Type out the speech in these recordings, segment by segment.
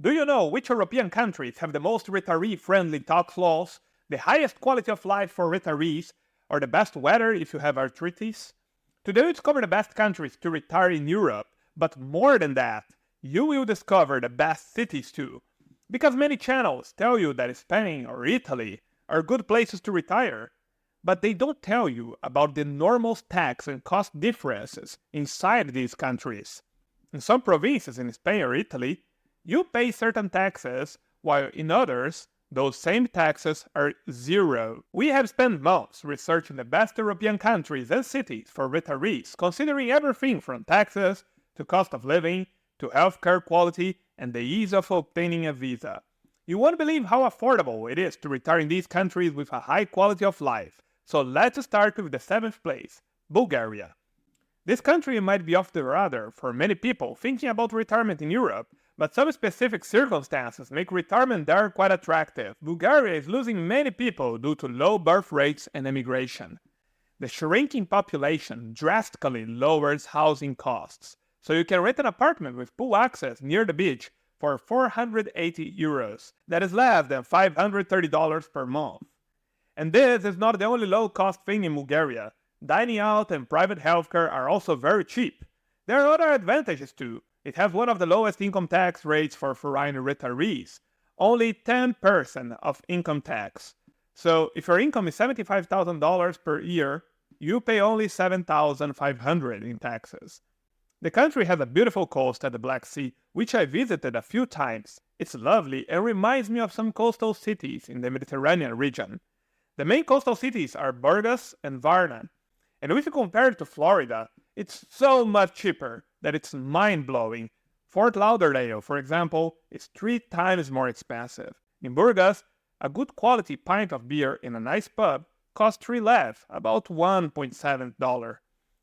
Do you know which European countries have the most retiree-friendly tax laws, the highest quality of life for retirees, or the best weather if you have arthritis? Today we discover the best countries to retire in Europe, but more than that, you will discover the best cities too. Because many channels tell you that Spain or Italy are good places to retire, but they don't tell you about the enormous tax and cost differences inside these countries. In some provinces in Spain or Italy, you pay certain taxes, while in others, those same taxes are zero. We have spent months researching the best European countries and cities for retirees, considering everything from taxes to cost of living to healthcare quality and the ease of obtaining a visa. You won't believe how affordable it is to retire in these countries with a high quality of life. So let's start with the 7th place, Bulgaria. This country might be off the radar for many people thinking about retirement in Europe, but some specific circumstances make retirement there quite attractive. Bulgaria is losing many people due to low birth rates and emigration. The shrinking population drastically lowers housing costs, so you can rent an apartment with pool access near the beach for 480 euros. That is less than $530 per month. And this is not the only low-cost thing in Bulgaria. Dining out and private healthcare are also very cheap. There are other advantages too. It has one of the lowest income tax rates for foreign retirees, only 10% of income tax. So if your income is $75,000 per year, you pay only $7,500 in taxes. The country has a beautiful coast at the Black Sea, which I visited a few times. It's lovely and reminds me of some coastal cities in the Mediterranean region. The main coastal cities are Burgos and Varna. And if you compare it to Florida, it's so much cheaper that it's mind-blowing. Fort Lauderdale, for example, is 3 times more expensive. In Burgos, a good quality pint of beer in a nice pub costs 3 lev, about $1.7.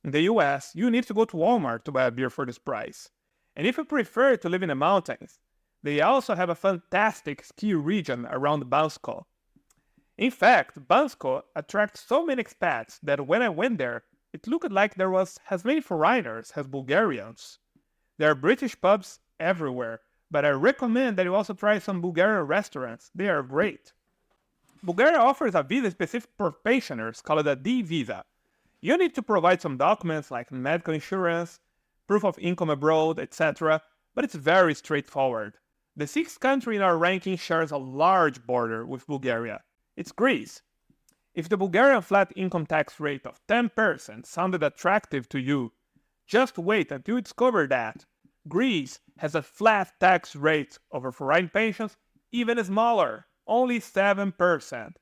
In the US, you need to go to Walmart to buy a beer for this price. And if you prefer to live in the mountains, they also have a fantastic ski region around Bansko. In fact, Bansko attracts so many expats that when I went there, it looked like there was as many foreigners as Bulgarians. There are British pubs everywhere, but I recommend that you also try some Bulgarian restaurants. They are great. Bulgaria offers a visa specific for pensioners called a D visa. You need to provide some documents like medical insurance, proof of income abroad, etc., but it's very straightforward. The 6th country in our ranking shares a large border with Bulgaria. It's Greece. If the Bulgarian flat income tax rate of 10% sounded attractive to you, just wait until you discover that Greece has a flat tax rate over foreign pensions even smaller, only 7%.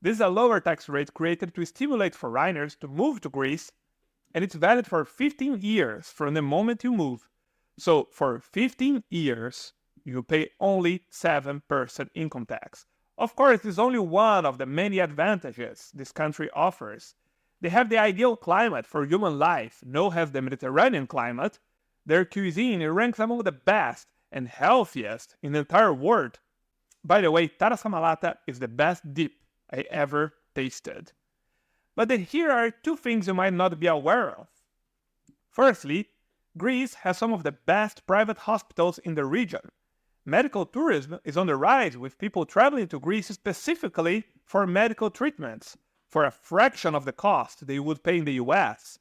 This is a lower tax rate created to stimulate foreigners to move to Greece, and it's valid for 15 years from the moment you move. So for 15 years, you pay only 7% income tax. Of course, this is only one of the many advantages this country offers. They have the ideal climate for human life, known as the Mediterranean climate. Their cuisine ranks among the best and healthiest in the entire world. By the way, tarasa malata is the best dip I ever tasted. But then here are 2 things you might not be aware of. Firstly, Greece has some of the best private hospitals in the region. Medical tourism is on the rise with people traveling to Greece specifically for medical treatments, for a fraction of the cost they would pay in the US.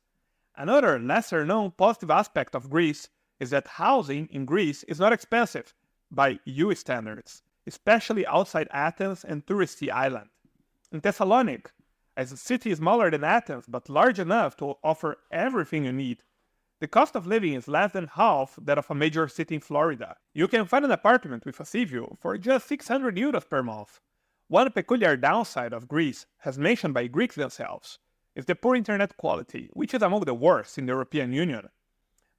Another lesser-known positive aspect of Greece is that housing in Greece is not expensive by EU standards, especially outside Athens and touristy island. In Thessaloniki, as a city smaller than Athens but large enough to offer everything you need, the cost of living is less than half that of a major city in Florida. You can find an apartment with a sea view for just 600 euros per month. One peculiar downside of Greece, as mentioned by Greeks themselves, is the poor internet quality, which is among the worst in the European Union.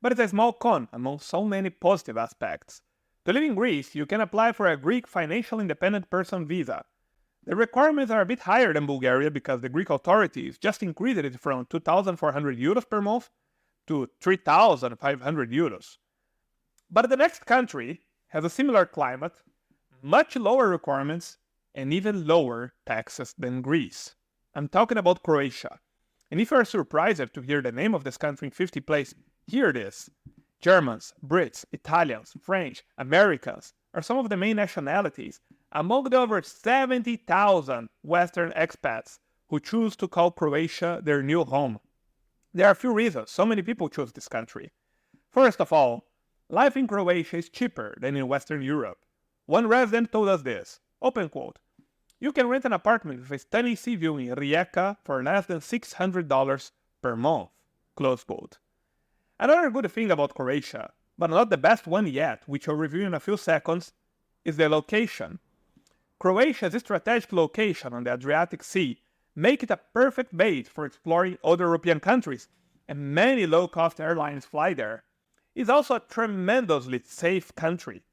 But it's a small con among so many positive aspects. To live in Greece, you can apply for a Greek Financial Independent Person visa. The requirements are a bit higher than Bulgaria because the Greek authorities just increased it from 2,400 euros per month to 3,500 euros. But the next country has a similar climate, much lower requirements, and even lower taxes than Greece. I'm talking about Croatia. And if you are surprised to hear the name of this country in 50th place, here it is. Germans, Brits, Italians, French, Americans are some of the main nationalities among the over 70,000 Western expats who choose to call Croatia their new home. There are a few reasons so many people choose this country. First of all, life in Croatia is cheaper than in Western Europe. One resident told us this, open quote, "You can rent an apartment with a stunning sea view in Rijeka for less than $600 per month," close quote. Another good thing about Croatia, but not the best one yet, which I'll review in a few seconds, is the location. Croatia's strategic location on the Adriatic Sea make it a perfect base for exploring other European countries, and many low-cost airlines fly there. It's also a tremendously safe country.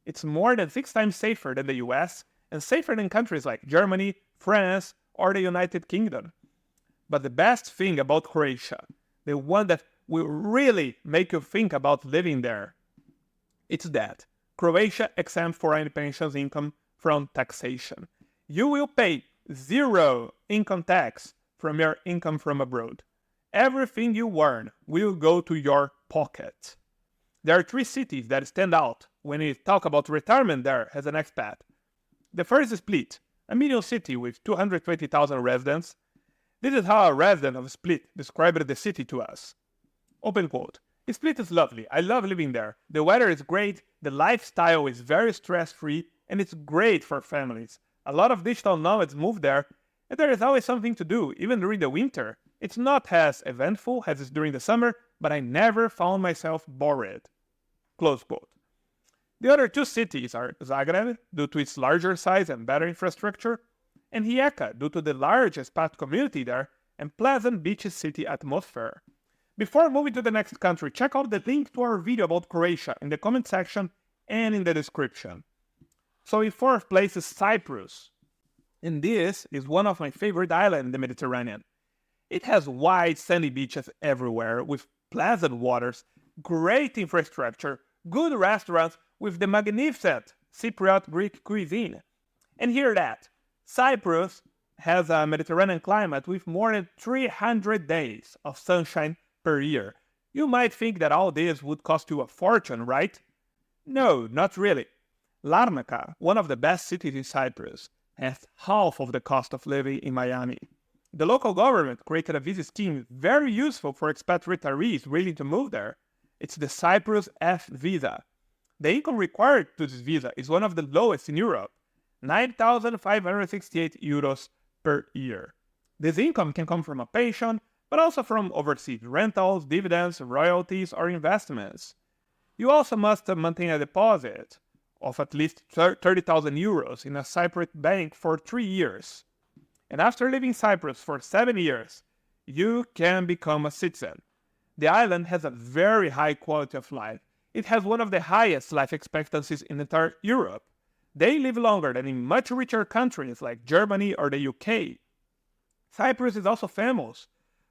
It's more than 6 times safer than the US, and safer than countries like Germany, France, or the United Kingdom. But the best thing about Croatia, the one that will really make you think about living there, it's that Croatia exempts foreign pensions income from taxation. You will pay 0 income tax from your income from abroad. Everything you earn will go to your pocket. There are 3 cities that stand out when you talk about retirement there as an expat. The first is Split, a medium city with 220,000 residents. This is how a resident of Split described the city to us. Open quote, "Split is lovely. I love living there. The weather is great, the lifestyle is very stress-free, and it's great for families. A lot of digital nomads move there, and there is always something to do, even during the winter. It's not as eventful as it's during the summer, but I never found myself bored." Close quote. The other 2 cities are Zagreb, due to its larger size and better infrastructure, and Rijeka, due to the large expat community there and pleasant beach city atmosphere. Before moving to the next country, check out the link to our video about Croatia in the comment section and in the description. So in 4th place is Cyprus. And this is one of my favorite islands in the Mediterranean. It has wide sandy beaches everywhere with pleasant waters, great infrastructure, good restaurants with the magnificent Cypriot Greek cuisine. And hear that, Cyprus has a Mediterranean climate with more than 300 days of sunshine per year. You might think that all this would cost you a fortune, right? No, not really. Larnaca, one of the best cities in Cyprus, has half of the cost of living in Miami. The local government created a visa scheme very useful for expat retirees willing to move there. It's the Cyprus F visa. The income required to this visa is one of the lowest in Europe, 9,568 euros per year. This income can come from a pension, but also from overseas rentals, dividends, royalties, or investments. You also must maintain a deposit of at least 30,000 euros in a Cypriot bank for 3 years. And after living in Cyprus for 7 years, you can become a citizen. The island has a very high quality of life. It has one of the highest life expectancies in entire Europe. They live longer than in much richer countries like Germany or the UK. Cyprus is also famous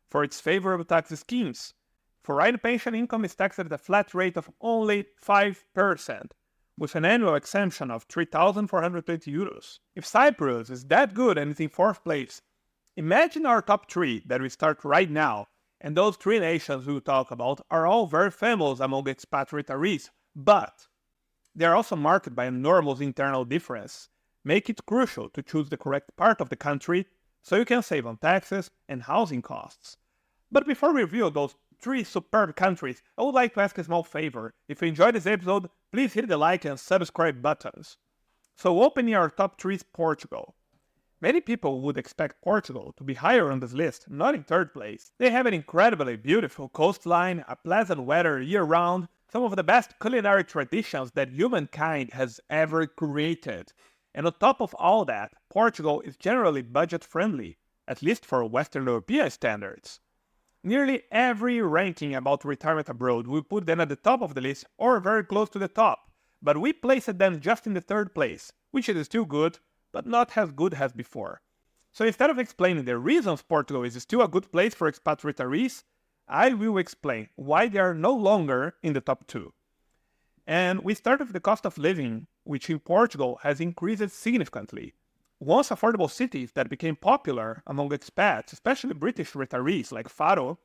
for its favorable tax schemes. Foreign pension income is taxed at a flat rate of only 5%, with an annual exemption of 3,420 euros. If Cyprus is that good and is in 4th place, imagine our top 3 that we start right now, and those 3 nations we will talk about are all very famous among expat retirees, but they are also marked by enormous internal difference, make it crucial to choose the correct part of the country so you can save on taxes and housing costs. But before we review those 3 superb countries, I would like to ask a small favor. If you enjoyed this episode, please hit the like and subscribe buttons. So opening our top 3 is Portugal. Many people would expect Portugal to be higher on this list, not in 3rd place. They have an incredibly beautiful coastline, a pleasant weather year-round, some of the best culinary traditions that humankind has ever created. And on top of all that, Portugal is generally budget-friendly, at least for Western European standards. Nearly every ranking about retirement abroad will put them at the top of the list or very close to the top, but we placed them just in the 3rd place, which is still good, but not as good as before. So instead of explaining the reasons Portugal is still a good place for expat retirees, I will explain why they are no longer in the top 2. And we start with the cost of living, which in Portugal has increased significantly. Once affordable cities that became popular among expats, especially British retirees like Faro,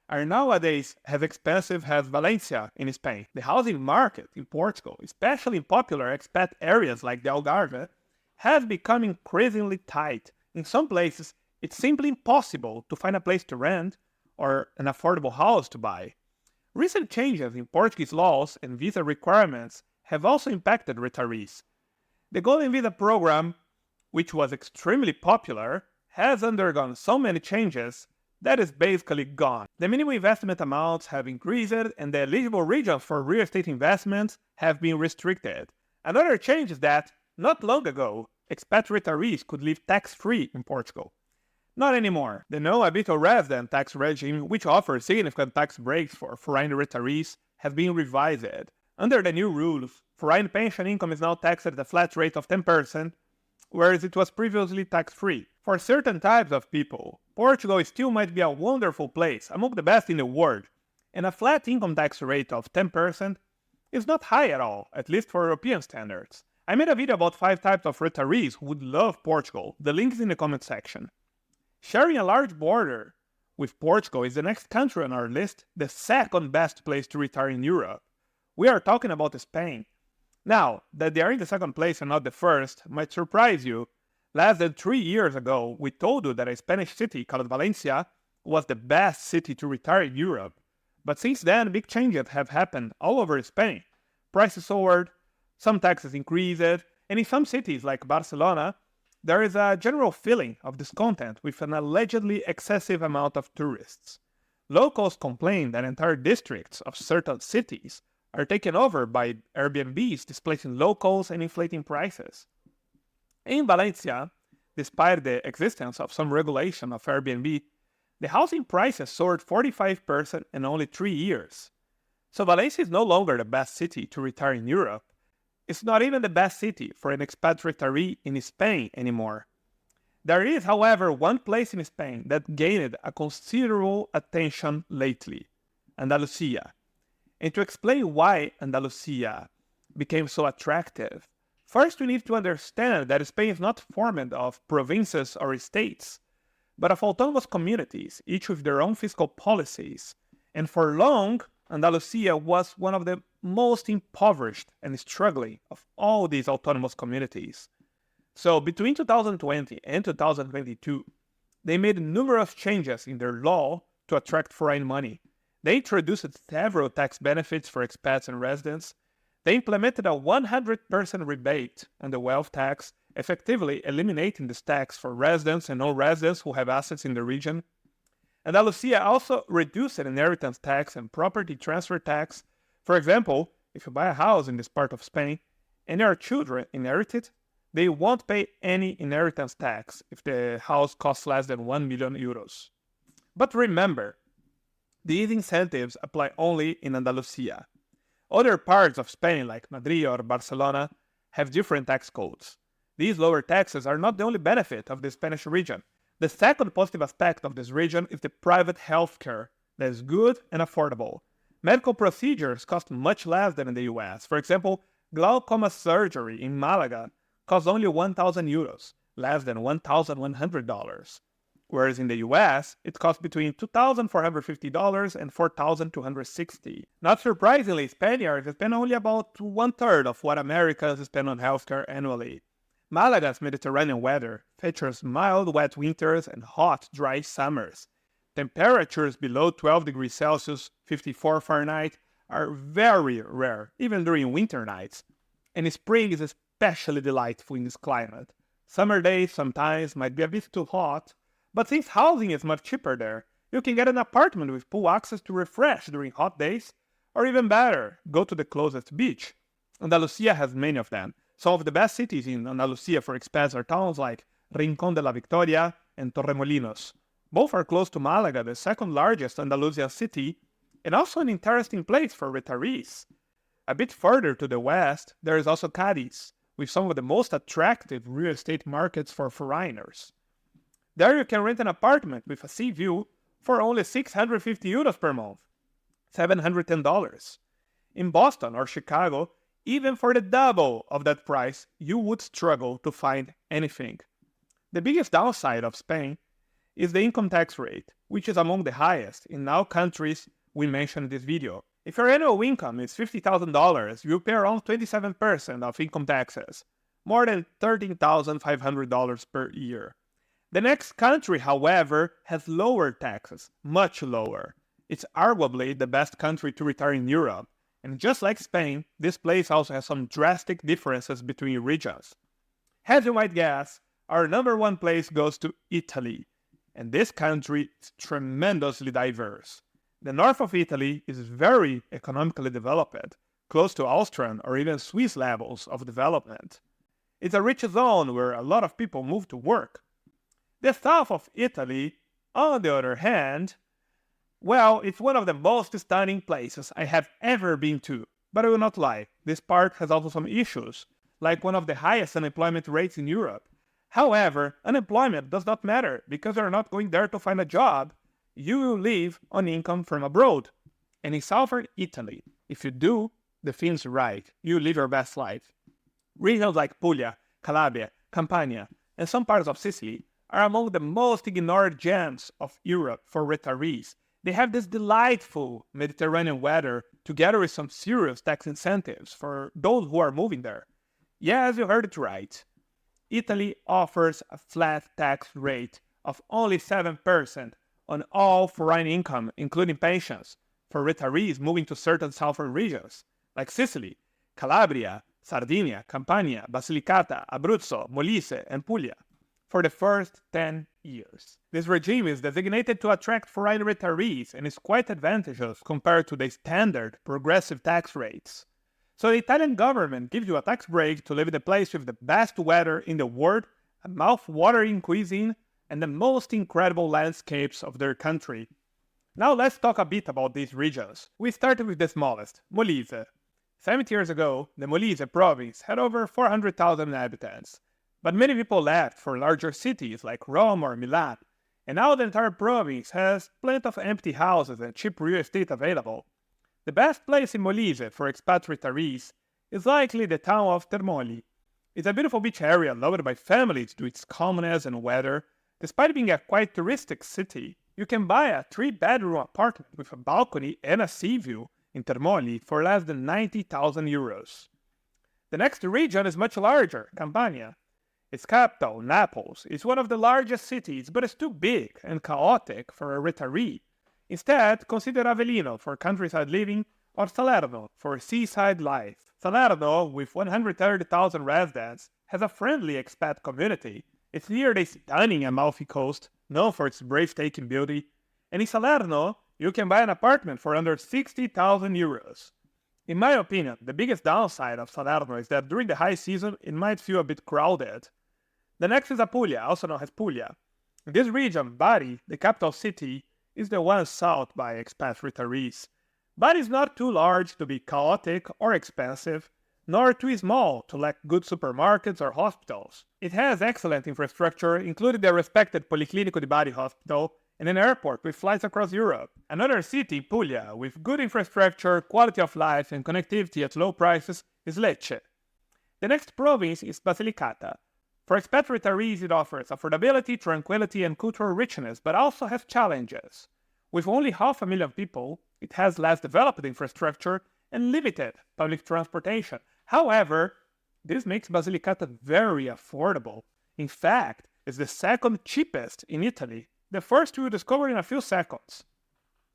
are nowadays as expensive as Valencia in Spain. The housing market in Portugal, especially in popular expat areas like the Algarve, has become increasingly tight. In some places, it's simply impossible to find a place to rent or an affordable house to buy. Recent changes in Portuguese laws and visa requirements have also impacted retirees. The Golden Visa program, which was extremely popular, has undergone so many changes that is basically gone. The minimum investment amounts have increased and the eligible regions for real estate investments have been restricted. Another change is that, not long ago, expat retirees could live tax-free in Portugal. Not anymore. The no-habitual resident tax regime, which offers significant tax breaks for foreign retirees, has been revised. Under the new rules, foreign pension income is now taxed at a flat rate of 10%, whereas it was previously tax-free. For certain types of people, Portugal still might be a wonderful place, among the best in the world, and a flat income tax rate of 10% is not high at all, at least for European standards. I made a video about 5 types of retirees who would love Portugal. The link is in the comment section. Sharing a large border with Portugal is the next country on our list, the second best place to retire in Europe. We are talking about Spain. Now, that they are in the second place and not the first might surprise you. Less than 3 years ago, we told you that a Spanish city called Valencia was the best city to retire in Europe. But since then, big changes have happened all over Spain. Prices soared, some taxes increased, and in some cities like Barcelona, there is a general feeling of discontent with an allegedly excessive amount of tourists. Locals complain that entire districts of certain cities are taken over by Airbnbs, displacing locals and inflating prices. In Valencia, despite the existence of some regulation of Airbnb, the housing prices soared 45% in only 3 years. So Valencia is no longer the best city to retire in Europe. It's not even the best city for an expat retiree in Spain anymore. There is, however, one place in Spain that gained a considerable attention lately, Andalusia. And to explain why Andalusia became so attractive, first we need to understand that Spain is not formed of provinces or states, but of autonomous communities, each with their own fiscal policies. And for long, Andalusia was one of the most impoverished and struggling of all these autonomous communities. So between 2020 and 2022, they made numerous changes in their law to attract foreign money. They introduced several tax benefits for expats and residents. They implemented a 100% rebate on the wealth tax, effectively eliminating this tax for residents and non-residents who have assets in the region. Andalusia also reduced inheritance tax and property transfer tax. For example, if you buy a house in this part of Spain and your children inherit it, they won't pay any inheritance tax if the house costs less than 1 million euros. But remember, these incentives apply only in Andalusia. Other parts of Spain, like Madrid or Barcelona, have different tax codes. These lower taxes are not the only benefit of the Spanish region. The second positive aspect of this region is the private healthcare that is good and affordable. Medical procedures cost much less than in the US. For example, glaucoma surgery in Malaga costs only 1,000 euros, less than $1,100. Whereas in the US, it costs between $2,450 and $4,260. Not surprisingly, Spaniards spend only about 1/3 of what Americans spend on healthcare annually. Malaga's Mediterranean weather features mild, wet winters and hot, dry summers. Temperatures below 12 degrees Celsius, 54 Fahrenheit, are very rare, even during winter nights. And spring is especially delightful in this climate. Summer days sometimes might be a bit too hot, but since housing is much cheaper there, you can get an apartment with pool access to refresh during hot days, or even better, go to the closest beach. Andalusia has many of them. Some of the best cities in Andalusia for expats are towns like Rincón de la Victoria and Torremolinos. Both are close to Malaga, the second largest Andalusian city, and also an interesting place for retirees. A bit further to the west, there is also Cádiz, with some of the most attractive real estate markets for foreigners. There you can rent an apartment with a sea view for only 650 euros per month, $710. In Boston or Chicago, even for the double of that price, you would struggle to find anything. The biggest downside of Spain is the income tax rate, which is among the highest in all countries we mentioned in this video. If your annual income is $50,000, you pay around 27% of income taxes, more than $13,500 per year. The next country, however, has lower taxes, much lower. It's arguably the best country to retire in Europe, and just like Spain, this place also has some drastic differences between regions. As you might guess, our number one place goes to Italy, and this country is tremendously diverse. The north of Italy is very economically developed, close to Austrian or even Swiss levels of development. It's a rich zone where a lot of people move to work. The south of Italy, on the other hand, well, it's one of the most stunning places I have ever been to. But I will not lie, this part has also some issues, like one of the highest unemployment rates in Europe. However, unemployment does not matter because you're not going there to find a job. You will live on income from abroad. And in southern Italy, if you do the things right, you live your best life. Regions like Puglia, Calabria, Campania, and some parts of Sicily are among the most ignored gems of Europe for retirees. They have this delightful Mediterranean weather together with some serious tax incentives for those who are moving there. Yes, you heard it right. Italy offers a flat tax rate of only 7% on all foreign income, including pensions, for retirees moving to certain southern regions, like Sicily, Calabria, Sardinia, Campania, Basilicata, Abruzzo, Molise, and Puglia, for the first 10 years. This regime is designated to attract foreign retirees and is quite advantageous compared to the standard progressive tax rates. So the Italian government gives you a tax break to live in the place with the best weather in the world, a mouth-watering cuisine, and the most incredible landscapes of their country. Now let's talk a bit about these regions. We started with the smallest, Molise. 70 years ago, the Molise province had over 400,000 inhabitants, but many people left for larger cities like Rome or Milan, and now the entire province has plenty of empty houses and cheap real estate available. The best place in Molise for expat retirees is likely the town of Termoli. It's a beautiful beach area loved by families due to its calmness and weather. Despite being a quite touristic city, you can buy a 3-bedroom apartment with a balcony and a sea view in Termoli for less than 90,000 euros. The next region is much larger, Campania. Its capital, Naples, is one of the largest cities, but it's too big and chaotic for a retiree. Instead, consider Avellino for countryside living or Salerno for seaside life. Salerno, with 130,000 residents, has a friendly expat community. It's near the stunning Amalfi Coast, known for its breathtaking beauty, and in Salerno, you can buy an apartment for under 60,000 euros. In my opinion, the biggest downside of Salerno is that during the high season, it might feel a bit crowded. The next is Apulia, also known as Puglia. In this region, Bari, the capital city, is the one sought by expat retirees. Bari is not too large to be chaotic or expensive, nor too small to lack good supermarkets or hospitals. It has excellent infrastructure, including the respected Policlinico di Bari hospital and an airport with flights across Europe. Another city, Puglia, with good infrastructure, quality of life, and connectivity at low prices is Lecce. The next province is Basilicata. For expat retirees, it offers affordability, tranquility, and cultural richness, but also has challenges. With only 500,000 people, it has less developed infrastructure and limited public transportation. However, this makes Basilicata very affordable. In fact, it's the second cheapest in Italy. The first we will discover in a few seconds.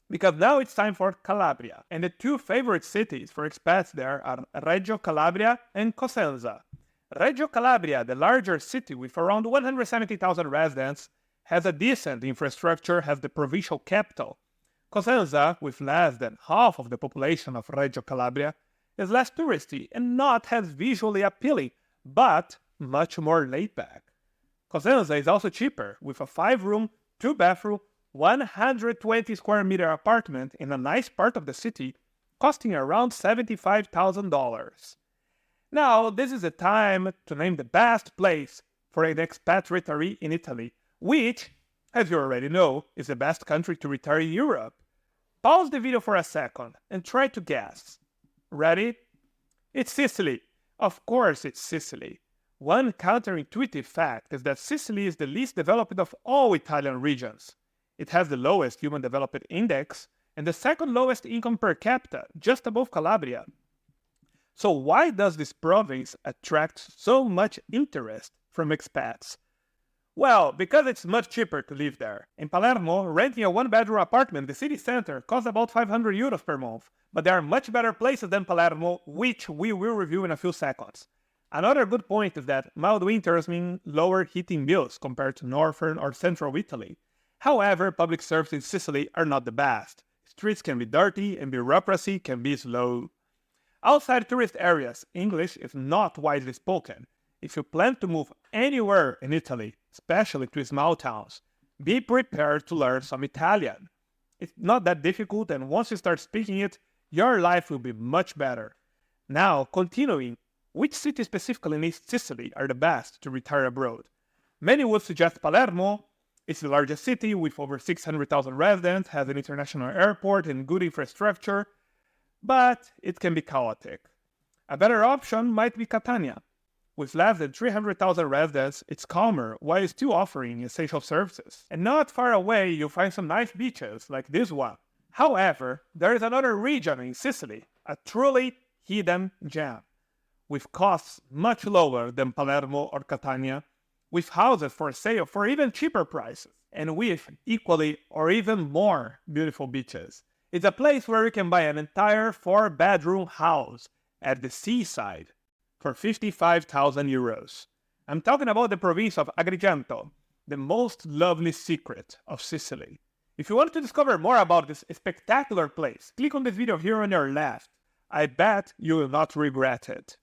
Because now it's time for Calabria, and the two favorite cities for expats there are Reggio Calabria and Cosenza. Reggio Calabria, the larger city with around 170,000 residents, has a decent infrastructure as the provincial capital. Cosenza, with less than half of the population of Reggio Calabria, is less touristy and not as visually appealing, but much more laid back. Cosenza is also cheaper, with a 5-room, 2-bathroom, 120 square meter apartment in a nice part of the city, costing around $75,000. Now, this is the time to name the best place for an expat retiree in Italy, which, as you already know, is the best country to retire in Europe. Pause the video for a second and try to guess. Ready? It's Sicily. Of course it's Sicily. One counterintuitive fact is that Sicily is the least developed of all Italian regions. It has the lowest human development index and the second lowest income per capita, just above Calabria. So why does this province attract so much interest from expats? Well, because it's much cheaper to live there. In Palermo, renting a one-bedroom apartment in the city center costs about 500 euros per month, but there are much better places than Palermo, which we will review in a few seconds. Another good point is that mild winters mean lower heating bills compared to northern or central Italy. However, public services in Sicily are not the best. Streets can be dirty and bureaucracy can be slow. Outside tourist areas, English is not widely spoken. If you plan to move anywhere in Italy, especially to small towns, be prepared to learn some Italian. It's not that difficult, and once you start speaking it, your life will be much better. Now, continuing, which cities specifically in East Sicily are the best to retire abroad? Many would suggest Palermo. It's the largest city with over 600,000 residents, has an international airport and good infrastructure, but it can be chaotic. A better option might be Catania. With less than 300,000 residents, it's calmer while still offering essential services. And not far away, you'll find some nice beaches like this one. However, there is another region in Sicily, a truly hidden gem, with costs much lower than Palermo or Catania, with houses for sale for even cheaper prices, and with equally or even more beautiful beaches. It's a place where you can buy an entire 4-bedroom house at the seaside for 55,000 euros. I'm talking about the province of Agrigento, the most lovely secret of Sicily. If you want to discover more about this spectacular place, click on this video here on your left. I bet you will not regret it.